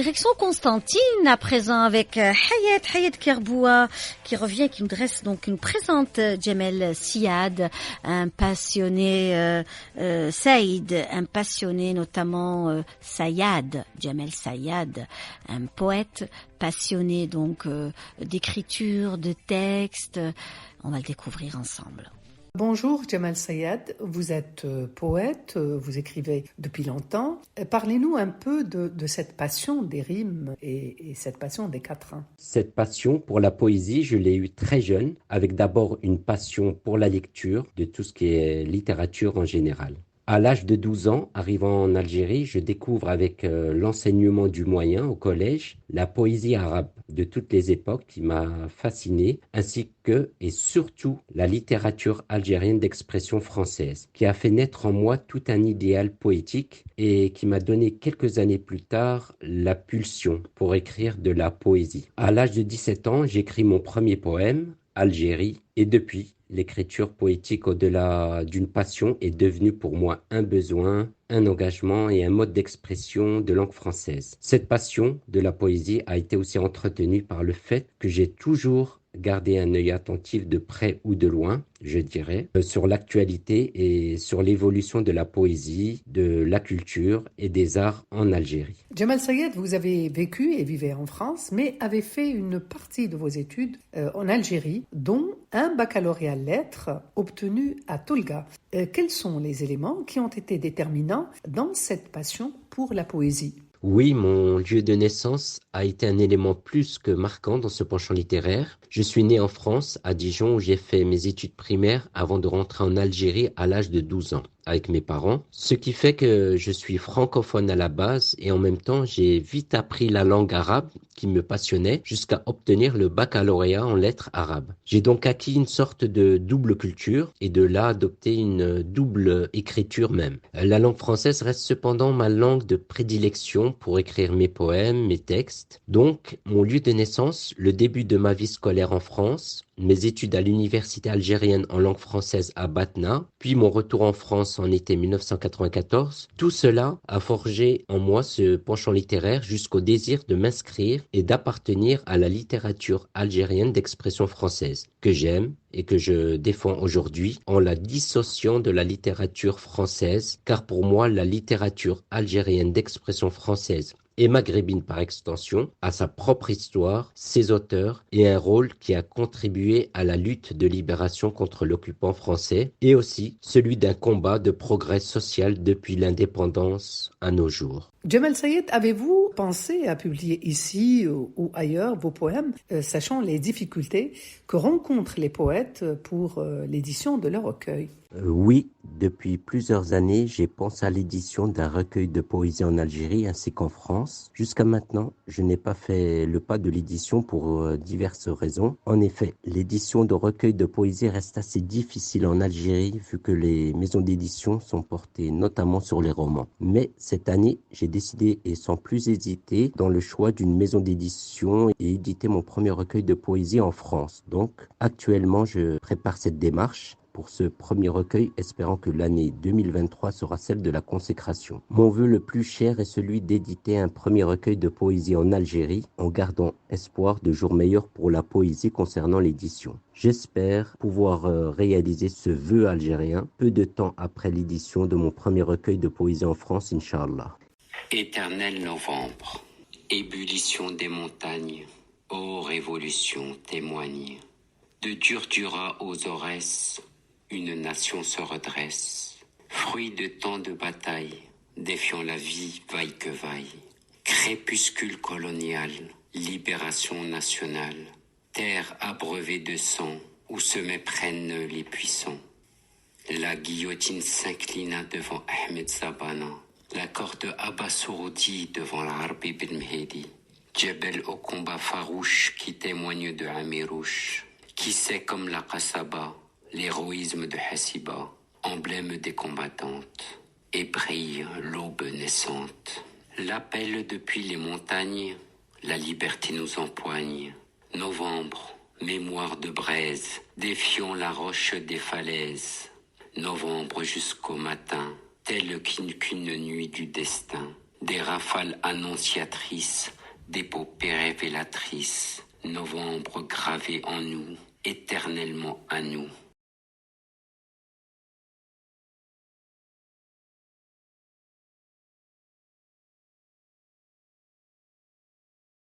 Direction Constantine, à présent avec Hayat Kerboua, qui revient, qui nous présente Djamel Sayad, un passionné Saïd, un passionné notamment Sayad, Djamel Sayad, un poète passionné donc d'écriture, de texte. On va le découvrir ensemble. Bonjour Djamel Sayad, vous êtes poète, vous écrivez depuis longtemps. Parlez-nous un peu de cette passion des rimes et cette passion des quatrains. Cette passion pour la poésie, je l'ai eue très jeune, avec d'abord une passion pour la lecture, de tout ce qui est littérature en général. À l'âge de 12 ans, arrivant en Algérie, je découvre avec l'enseignement du moyen au collège la poésie arabe de toutes les époques qui m'a fasciné, ainsi que et surtout la littérature algérienne d'expression française, qui a fait naître en moi tout un idéal poétique et qui m'a donné quelques années plus tard la pulsion pour écrire de la poésie. À l'âge de 17 ans, j'écris mon premier poème, Algérie, et depuis, l'écriture poétique, au-delà d'une passion, est devenue pour moi un besoin, un engagement et un mode d'expression de langue française. Cette passion de la poésie a été aussi entretenue par le fait que j'ai toujours gardé un œil attentif de près ou de loin, je dirais, sur l'actualité et sur l'évolution de la poésie, de la culture et des arts en Algérie. Djamel Sayad, vous avez vécu et vivez en France, mais avez fait une partie de vos études en Algérie, dont un baccalauréat lettres obtenu à Tolga. Quels sont les éléments qui ont été déterminants dans cette passion pour la poésie ? Oui, mon lieu de naissance a été un élément plus que marquant dans ce penchant littéraire. Je suis né en France, à Dijon, où j'ai fait mes études primaires avant de rentrer en Algérie à l'âge de 12 ans avec mes parents, ce qui fait que je suis francophone à la base et en même temps j'ai vite appris la langue arabe qui me passionnait jusqu'à obtenir le baccalauréat en lettres arabes. J'ai donc acquis une sorte de double culture et de là adopté une double écriture même. La langue française reste cependant ma langue de prédilection pour écrire mes poèmes, mes textes. Donc mon lieu de naissance, le début de ma vie scolaire en France, mes études à l'université algérienne en langue française à Batna, puis mon retour en France en été 1994, tout cela a forgé en moi ce penchant littéraire jusqu'au désir de m'inscrire et d'appartenir à la littérature algérienne d'expression française, que j'aime et que je défends aujourd'hui en la dissociant de la littérature française, car pour moi la littérature algérienne d'expression française et maghrébine par extension, a sa propre histoire, ses auteurs et un rôle qui a contribué à la lutte de libération contre l'occupant français et aussi celui d'un combat de progrès social depuis l'indépendance à nos jours. Djamel Sayad, avez-vous pensé à publier ici ou ailleurs vos poèmes, sachant les difficultés que rencontrent les poètes pour l'édition de leur recueil ? Oui, depuis plusieurs années, j'ai pensé à l'édition d'un recueil de poésie en Algérie ainsi qu'en France. Jusqu'à maintenant, je n'ai pas fait le pas de l'édition pour diverses raisons. En effet, l'édition de recueils de poésie reste assez difficile en Algérie vu que les maisons d'édition sont portées notamment sur les romans. Mais cette année, j'ai décidé et sans plus hésiter dans le choix d'une maison d'édition et éditer mon premier recueil de poésie en France. Donc, actuellement, je prépare cette démarche pour ce premier recueil, espérant que l'année 2023 sera celle de la consécration. Mon vœu le plus cher est celui d'éditer un premier recueil de poésie en Algérie, en gardant espoir de jours meilleurs pour la poésie concernant l'édition. J'espère pouvoir réaliser ce vœu algérien peu de temps après l'édition de mon premier recueil de poésie en France, Inch'Allah. Éternel novembre, ébullition des montagnes, ô révolution témoigne. De Durdura aux Aurès, une nation se redresse, fruit de tant de batailles, défiant la vie vaille que vaille. Crépuscule colonial, libération nationale, terre abreuvée de sang, où se méprennent les puissants. La guillotine s'inclina devant Ahmed Sabana, la corde Abbas-Souroudi devant l'Arbi Ben Mehdi. Djebel au combat farouche qui témoigne de Amirouche, qui sait comme la Qassaba, l'héroïsme de Hassiba, emblème des combattantes, et brille l'aube naissante. L'appel depuis les montagnes, la liberté nous empoigne. Novembre, mémoire de braise, défiant la roche des falaises. Novembre jusqu'au matin, telle qu'une nuit du destin. des rafales annonciatrices, d'épopées révélatrices, novembre gravé en nous, éternellement à nous.